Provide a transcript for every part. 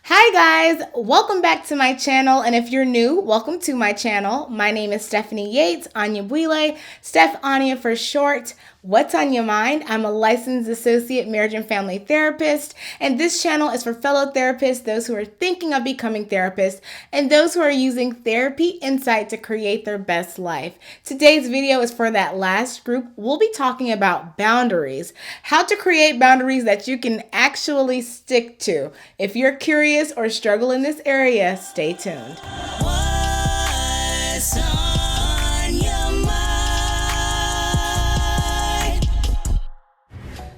Hi guys, welcome back to my channel, and if you're new, welcome to my channel. My name is Stephanie Yates, Anya Buile, Steph Anya for short. What's on your mind? I'm a licensed associate marriage and family therapist, and this channel is for fellow therapists, those who are thinking of becoming therapists, and those who are using therapy insight to create their best life. Today's video is for that last group. We'll be talking about boundaries, how to create boundaries that you can actually stick to. If you're curious or struggle in this area, stay tuned. What's on your mind?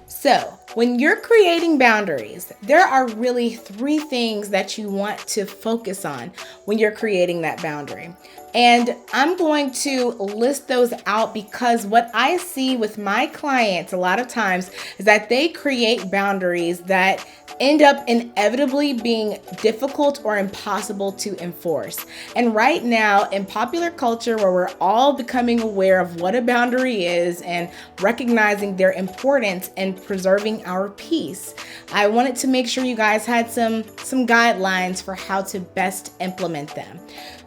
So, when you're creating boundaries, there are really three things that you want to focus on when you're creating that boundary. And I'm going to list those out because what I see with my clients a lot of times is that they create boundaries that end up inevitably being difficult or impossible to enforce. And right now, in popular culture where we're all becoming aware of what a boundary is and recognizing their importance in preserving our peace, I wanted to make sure you guys had some guidelines for how to best implement them.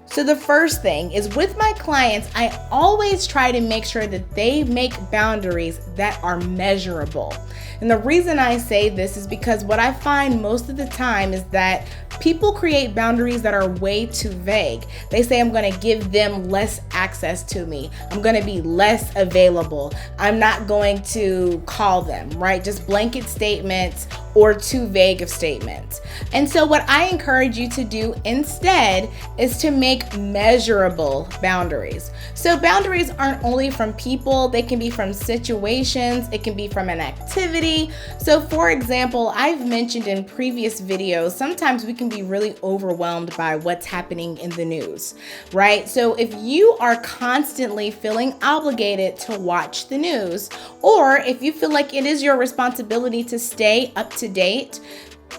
So the first thing is with my clients, I always try to make sure that they make boundaries that are measurable. And the reason I say this is because what I find most of the time is that people create boundaries that are way too vague. They say, I'm going to give them less access to me. I'm going to be less available. I'm not going to call them, right? Just blanket statements or too vague of statements. And so what I encourage you to do instead is to make measurable boundaries. So boundaries aren't only from people, they can be from situations, it can be from an activity. So for example, I've mentioned in previous videos, sometimes we can be really overwhelmed by what's happening in the news, right? So if you are constantly feeling obligated to watch the news, or if you feel like it is your responsibility to stay up to date,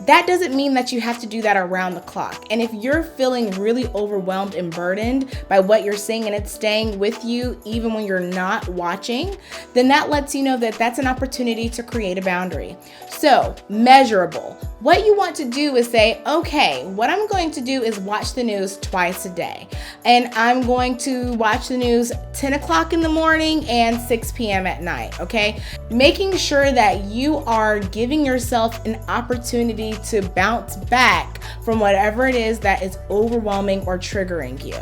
that doesn't mean that you have to do that around the clock. And if you're feeling really overwhelmed and burdened by what you're seeing and it's staying with you even when you're not watching, then that lets you know that that's an opportunity to create a boundary. So, measurable. What you want to do is say, okay, what I'm going to do is watch the news twice a day. And I'm going to watch the news 10 o'clock in the morning and 6 p.m. at night, okay? Making sure that you are giving yourself an opportunity to bounce back from whatever it is that is overwhelming or triggering you.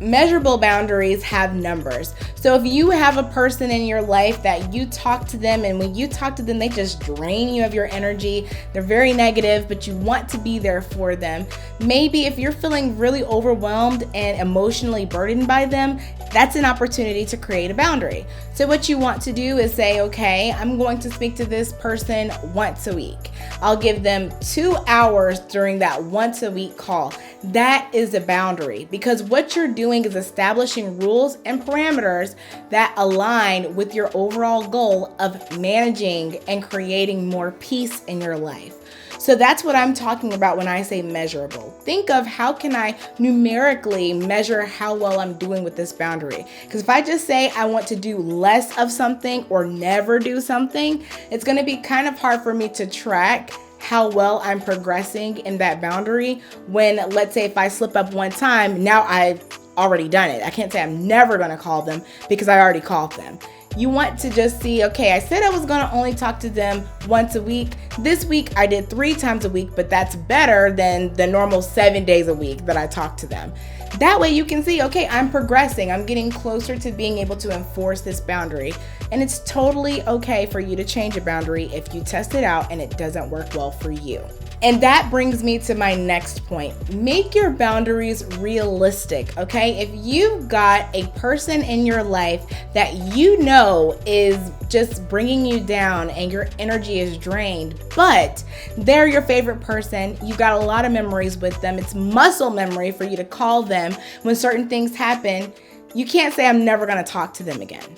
Measurable boundaries have numbers. So if you have a person in your life that you talk to them and when you talk to them, they just drain you of your energy, they're very negative, but you want to be there for them. Maybe if you're feeling really overwhelmed and emotionally burdened by them, that's an opportunity to create a boundary. So what you want to do is say, okay, I'm going to speak to this person once a week. I'll give them 2 hours during that once a week call. That is a boundary because what you're doing is establishing rules and parameters that align with your overall goal of managing and creating more peace in your life. So that's what I'm talking about when I say measurable. Think of how can I numerically measure how well I'm doing with this boundary? Because if I just say I want to do less of something or never do something, it's going to be kind of hard for me to track how well I'm progressing in that boundary when, let's say, if I slip up one time, now I've already done it. I can't say I'm never going to call them because I already called them. You want to just see, okay, I said I was going to only talk to them once a week. This week I did 3 times a week, but that's better than the normal 7 days a week that I talk to them. That way you can see, okay, I'm progressing. I'm getting closer to being able to enforce this boundary. And it's totally okay for you to change a boundary if you test it out and it doesn't work well for you. And that brings me to my next point. Make your boundaries realistic, okay? If you've got a person in your life that you know is just bringing you down and your energy is drained, but they're your favorite person, you've got a lot of memories with them, it's muscle memory for you to call them when certain things happen, you can't say, I'm never gonna talk to them again.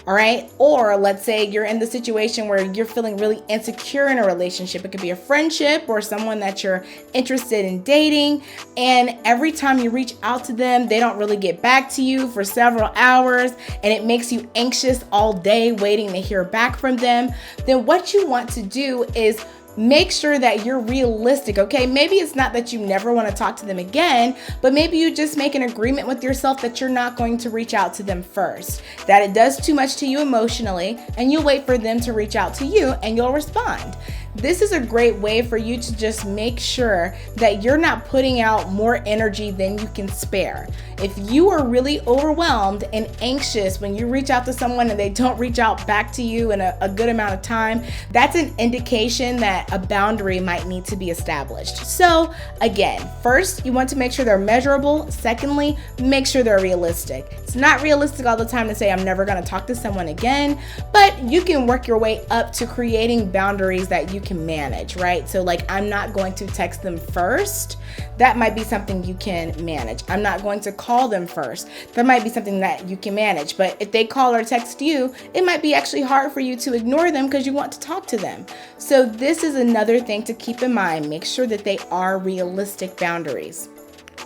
All right. Or let's say you're in the situation where you're feeling really insecure in a relationship. It could be a friendship or someone that you're interested in dating. And every time you reach out to them, they don't really get back to you for several hours. And it makes you anxious all day waiting to hear back from them. Then what you want to do is make sure that you're realistic, okay? Maybe it's not that you never want to talk to them again, but maybe you just make an agreement with yourself that you're not going to reach out to them first, that it does too much to you emotionally, and you'll wait for them to reach out to you and you'll respond. This is a great way for you to just make sure that you're not putting out more energy than you can spare. If you are really overwhelmed and anxious when you reach out to someone and they don't reach out back to you in a good amount of time, that's an indication that a boundary might need to be established. So again, first, you want to make sure they're measurable. Secondly, make sure they're realistic. It's not realistic all the time to say, I'm never going to talk to someone again, but you can work your way up to creating boundaries that you can manage, right? So like, I'm not going to text them first. That might be something you can manage. I'm not going to call them first. That might be something that you can manage. But if they call or text you, it might be actually hard for you to ignore them because you want to talk to them. So this is another thing to keep in mind. Make sure that they are realistic boundaries.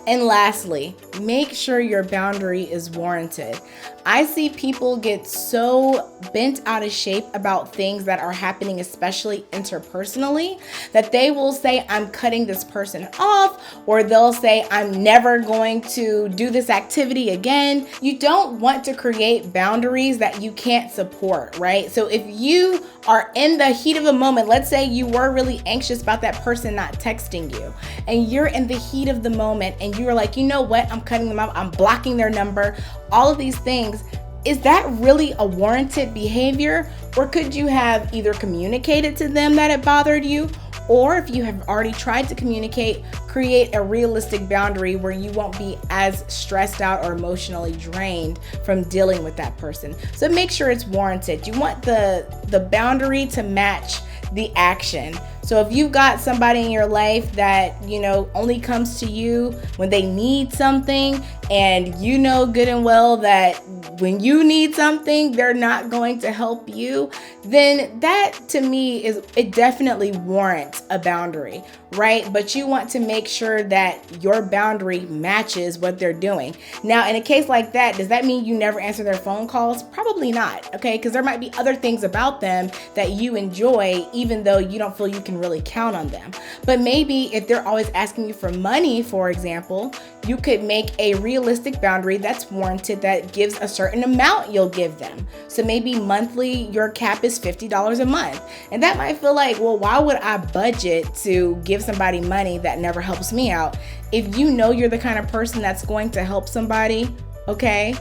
And lastly, make sure your boundary is warranted. I see people get so bent out of shape about things that are happening, especially interpersonally, that they will say, I'm cutting this person off, or they'll say, I'm never going to do this activity again. You don't want to create boundaries that you can't support, right? So if you are in the heat of a moment, let's say you were really anxious about that person not texting you, and you're in the heat of the moment and you are like, you know what, I'm cutting them off, I'm blocking their number, all of these things. Is that really a warranted behavior? Or could you have either communicated to them that it bothered you, or if you have already tried to communicate, create a realistic boundary where you won't be as stressed out or emotionally drained from dealing with that person. So make sure it's warranted. You want the boundary to match the action. So if you've got somebody in your life that, you know, only comes to you when they need something, and you know good and well that when you need something, they're not going to help you, then that to me it definitely warrants a boundary, right? But you want to make sure that your boundary matches what they're doing. Now, in a case like that, does that mean you never answer their phone calls? Probably not, okay? Because there might be other things about them that you enjoy, even though you don't feel you can really count on them. But maybe if they're always asking you for money, for example, you could make a realistic boundary that's warranted that gives a certain amount you'll give them. So maybe monthly, your cap is $50 a month. And that might feel like, well, why would I budget to give somebody money that never helps me out? If you know you're the kind of person that's going to help somebody, okay,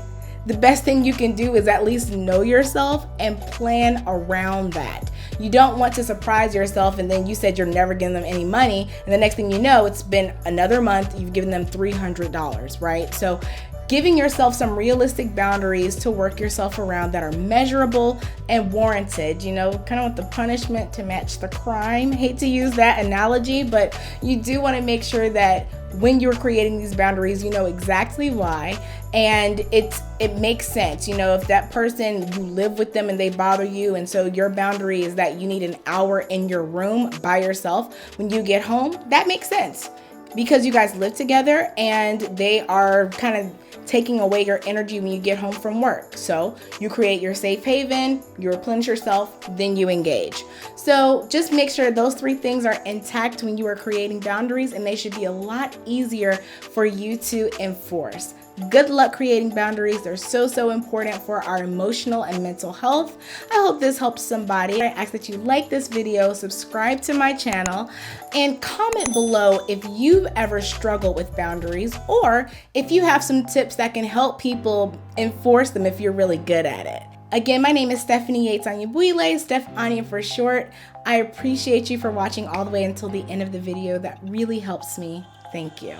the best thing you can do is at least know yourself and plan around that. You don't want to surprise yourself and then you said you're never giving them any money, and the next thing you know, it's been another month, you've given them $300, right? So giving yourself some realistic boundaries to work yourself around that are measurable and warranted, you know, kind of want the punishment to match the crime. Hate to use that analogy, but you do want to make sure that when you're creating these boundaries, you know exactly why, and it makes sense. You know, if that person, you live with them and they bother you, and so your boundary is that you need an hour in your room by yourself when you get home, that makes sense because you guys live together and they are kind of taking away your energy when you get home from work. So you create your safe haven, you replenish yourself, then you engage. So just make sure those three things are intact when you are creating boundaries, and they should be a lot easier for you to enforce. Good luck creating boundaries. They're so important for our emotional and mental health. I hope this helps somebody. I ask that you like this video, subscribe to my channel, and comment below if you've ever struggled with boundaries, or if you have some tips that can help people enforce them if you're really good at it. Again, my name is Stephanie Yates Anya, Steph Anya for short. I appreciate you for watching all the way until the end of the video. That really helps me. Thank you.